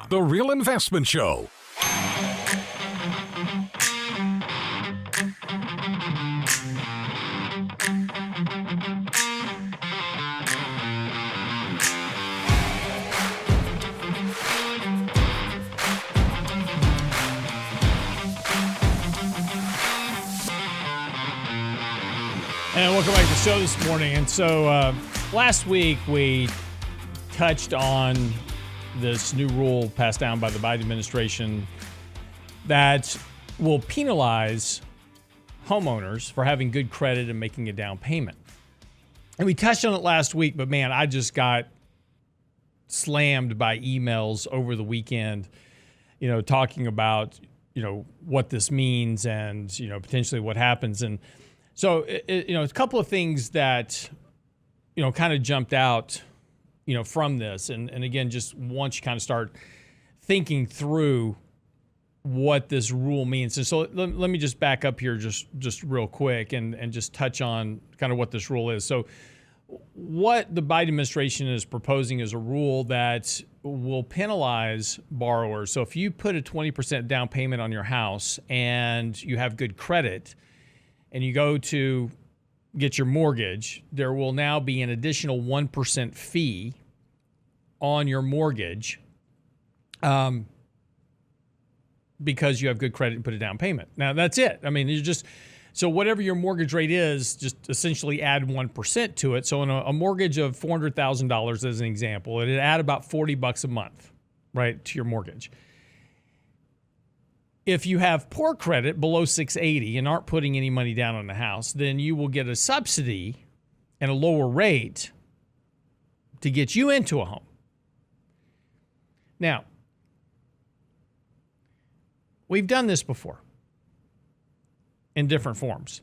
The Real Investment Show. And welcome back to the show this morning. And so last week we touched on this new rule passed down by the Biden administration that will penalize homeowners for having good credit and making a down payment. And we touched on it last week, but man, I just got slammed by emails over the weekend, talking about, what this means and, potentially what happens. And so, a couple of things that, kind of jumped out, from this. And again, just once you kind of start thinking through what this rule means. And so let me just back up here just real quick and just touch on kind of what this rule is. So what the Biden administration is proposing is a rule that will penalize borrowers. So if you put a 20% down payment on your house and you have good credit, and you go to get your mortgage, there will now be an additional 1% fee on your mortgage because you have good credit and put a down payment. Now, that's it. I mean, so whatever your mortgage rate is, just essentially add 1% to it. So in a mortgage of $400,000 as an example, it'd add about $40 a month, right, to your mortgage. If you have poor credit below 680 and aren't putting any money down on the house, then you will get a subsidy and a lower rate to get you into a home. Now, we've done this before in different forms.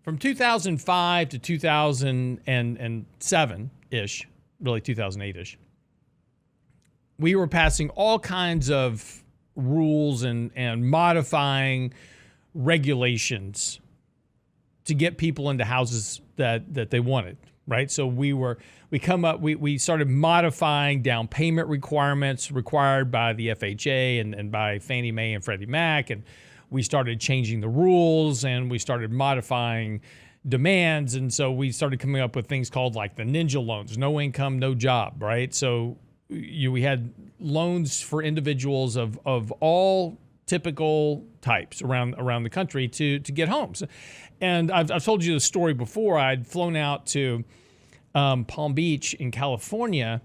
From 2005 to 2007-ish, really 2008-ish, we were passing all kinds of rules and modifying regulations to get people into houses that they wanted, right? So we started modifying down payment requirements required by the FHA and by Fannie Mae and Freddie Mac, and we started changing the rules and we started modifying demands, and so we started coming up with things called like the ninja loans, no income, no job, right? So we had loans for individuals of all typical types around the country to get homes. And I've told you the story before. I'd flown out to Palm Beach in California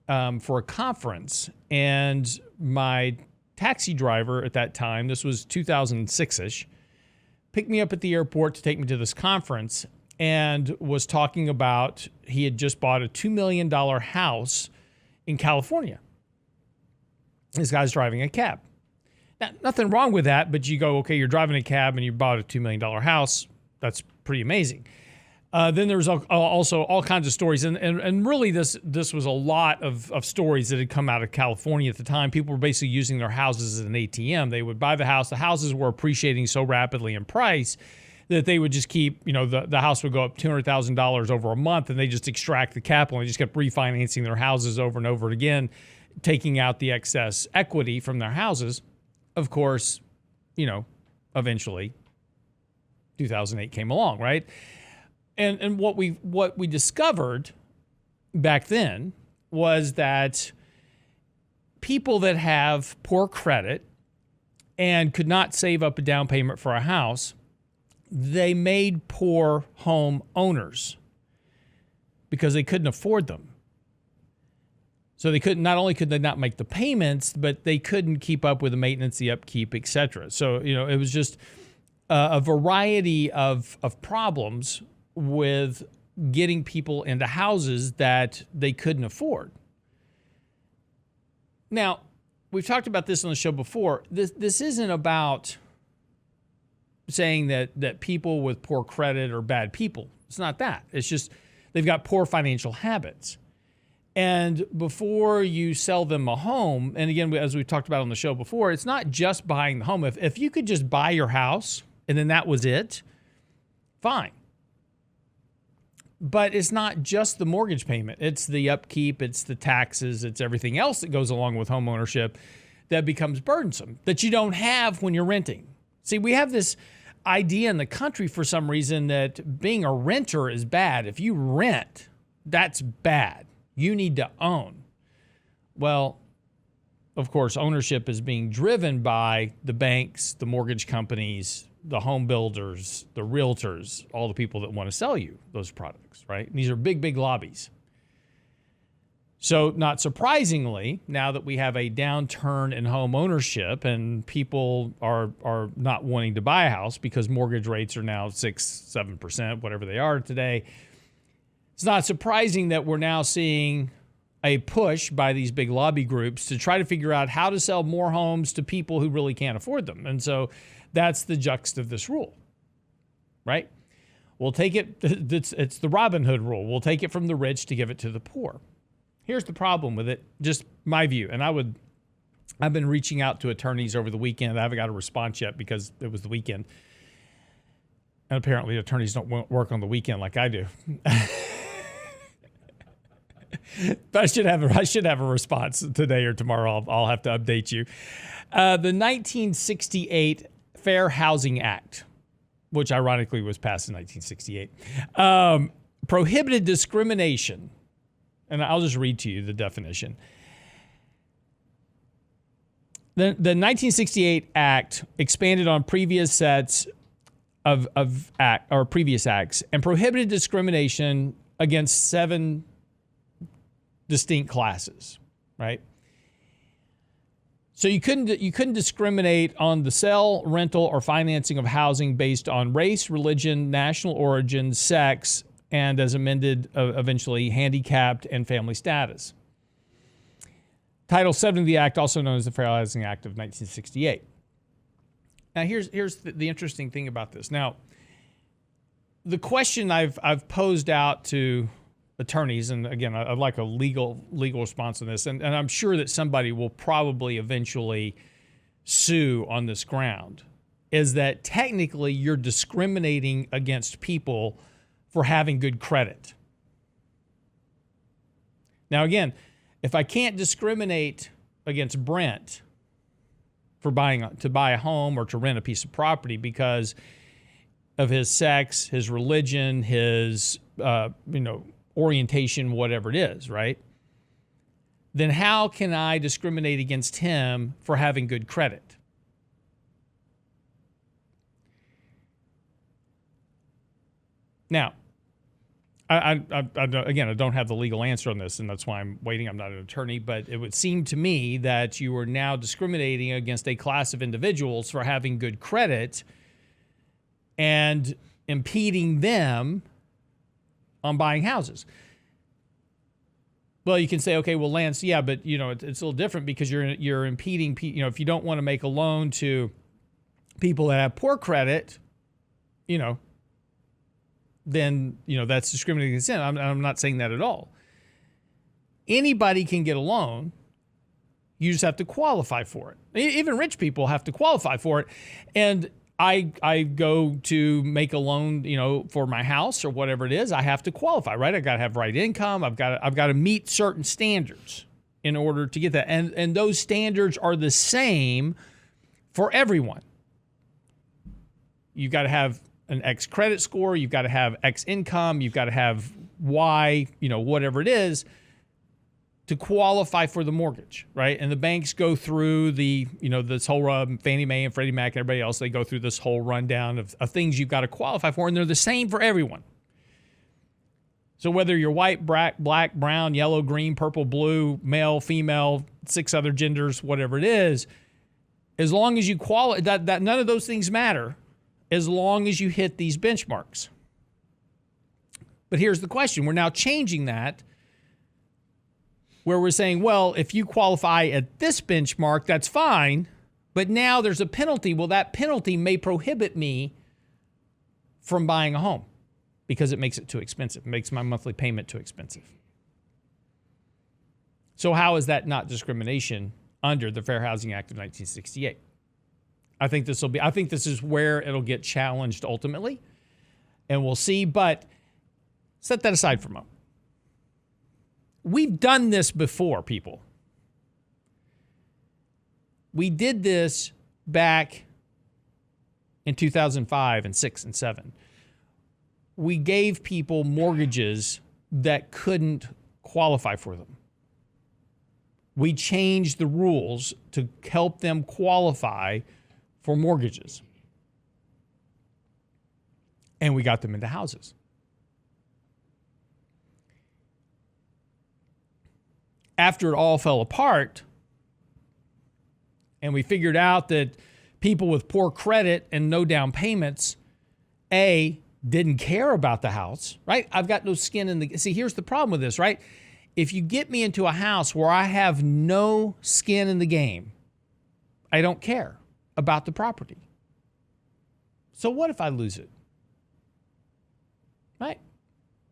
for a conference, and my taxi driver at that time, this was 2006-ish, picked me up at the airport to take me to this conference and was talking about he had just bought a $2 million house in California. This guy's driving a cab. Now, nothing wrong with that, but you go, okay, you're driving a cab and you bought a $2 million house. That's pretty amazing. Then there's also all kinds of stories. And really this was a lot of stories that had come out of California at the time. People were basically using their houses as an ATM. They would buy the house. The houses were appreciating so rapidly in price that they would just keep, the house would go up $200,000 over a month, and they just extract the capital and just kept refinancing their houses over and over again, taking out the excess equity from their houses. Of course, eventually 2008 came along, right? And what we discovered back then was that people that have poor credit and could not save up a down payment for a house, they made poor home owners because they couldn't afford them. So not only could they not make the payments, but they couldn't keep up with the maintenance, the upkeep, et cetera. So, it was just a variety of problems with getting people into houses that they couldn't afford. Now, we've talked about this on the show before. This isn't about saying that people with poor credit are bad people. It's not that. It's just they've got poor financial habits. And before you sell them a home, and again, as we talked about on the show before, it's not just buying the home. If you could just buy your house and then that was it, fine. But it's not just the mortgage payment. It's the upkeep, it's the taxes, it's everything else that goes along with home ownership that becomes burdensome that you don't have when you're renting. See, we have this idea in the country for some reason that being a renter is bad. If you rent, that's bad. You need to own. Well, of course, ownership is being driven by the banks, the mortgage companies, the home builders, the realtors, all the people that want to sell you those products, right? And these are big, big lobbies. So not surprisingly, now that we have a downturn in home ownership and people are not wanting to buy a house because mortgage rates are now 6-7%, whatever they are today, it's not surprising that we're now seeing a push by these big lobby groups to try to figure out how to sell more homes to people who really can't afford them. And so that's the juxt of this rule, right? We'll take it, it's the Robin Hood rule. We'll take it from the rich to give it to the poor. Here's the problem with it, just my view. And I've been reaching out to attorneys over the weekend. I haven't got a response yet because it was the weekend. And apparently attorneys don't work on the weekend like I do. But I should have a response today or tomorrow. I'll have to update you. The 1968 Fair Housing Act, which ironically was passed in 1968, prohibited discrimination. And I'll just read to you the definition. The 1968 Act expanded on previous sets of previous acts and prohibited discrimination against 7 distinct classes, right? So you couldn't discriminate on the sale, rental, or financing of housing based on race, religion, national origin, sex, and as amended eventually, handicapped and family status. Title 7 of the Act, also known as the Fair Housing Act of 1968. Now, here's the interesting thing about this. Now, the question I've posed out to attorneys, and again, I'd like a legal response on this, and I'm sure that somebody will probably eventually sue on this ground, is that technically you're discriminating against people for having good credit. Now, again, if I can't discriminate against Brent for to buy a home or to rent a piece of property because of his sex, his religion, his orientation, whatever it is, right? Then how can I discriminate against him for having good credit? Now, I don't have the legal answer on this, and that's why I'm waiting. I'm not an attorney, but it would seem to me that you are now discriminating against a class of individuals for having good credit and impeding them on buying houses. Well, you can say, okay, well, Lance, yeah, but it's a little different because you're impeding. If you don't want to make a loan to people that have poor credit, then that's discriminating against them. I'm not saying that at all. Anybody can get a loan. You just have to qualify for it. Even rich people have to qualify for it. And I go to make a loan, for my house or whatever it is. I have to qualify, right? I got to have right income. I've got to meet certain standards in order to get that. And those standards are the same for everyone. You've got to have an X credit score. You've got to have X income. You've got to have Y, whatever it is, to qualify for the mortgage, right? And the banks go through this whole Fannie Mae and Freddie Mac and everybody else, they go through this whole rundown of things you've got to qualify for, and they're the same for everyone. So whether you're white, black, brown, yellow, green, purple, blue, male, female, 6 other genders, whatever it is, as long as you qualify, that none of those things matter as long as you hit these benchmarks. But here's the question. We're now changing that, where we're saying, well, if you qualify at this benchmark, that's fine, but now there's a penalty. Well, that penalty may prohibit me from buying a home because it makes it too expensive. It makes my monthly payment too expensive. So how is that not discrimination under the Fair Housing Act of 1968? I think this is where it'll get challenged ultimately, and we'll see. But Set that aside for a moment. We've done this before, people. We did this back in 2005 and 6 and 7. We gave people mortgages that couldn't qualify for them. We changed the rules to help them qualify for mortgages. And we got them into houses. After it all fell apart, and we figured out that people with poor credit and no down payments, didn't care about the house, right? I've got no skin in the... See, here's the problem with this, right? If you get me into a house where I have no skin in the game, I don't care about the property. So what if I lose it? Right?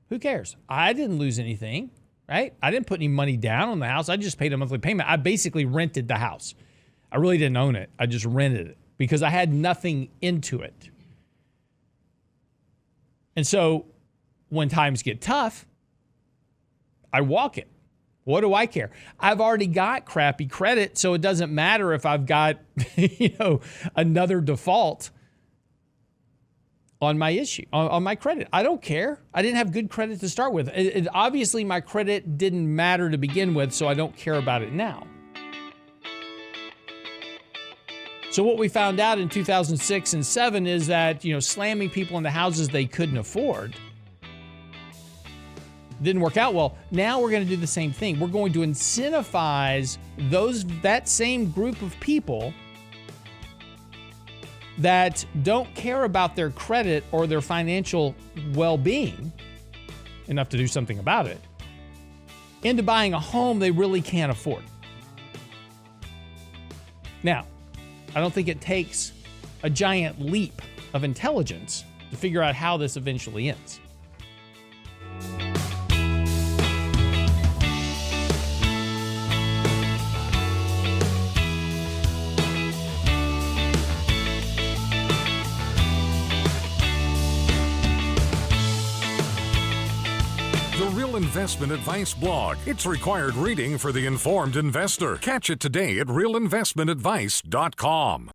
Who cares? I didn't lose anything, right? I didn't put any money down on the house. I just paid a monthly payment. I basically rented the house. I really didn't own it. I just rented it because I had nothing into it. And so when times get tough, I walk it. What do I care? I've already got crappy credit, so it doesn't matter if I've got, another default on my issue, on my credit. I don't care. I didn't have good credit to start with. Obviously, my credit didn't matter to begin with, so I don't care about it now. So what we found out in 2006 and 7 is that, slamming people into houses they couldn't afford didn't work out well. Now we're going to do the same thing. We're going to incentivize that same group of people that don't care about their credit or their financial well-being enough to do something about it into buying a home they really can't afford. Now, I don't think it takes a giant leap of intelligence to figure out how this eventually ends. Investment Advice blog. It's required reading for the informed investor. Catch it today at realinvestmentadvice.com.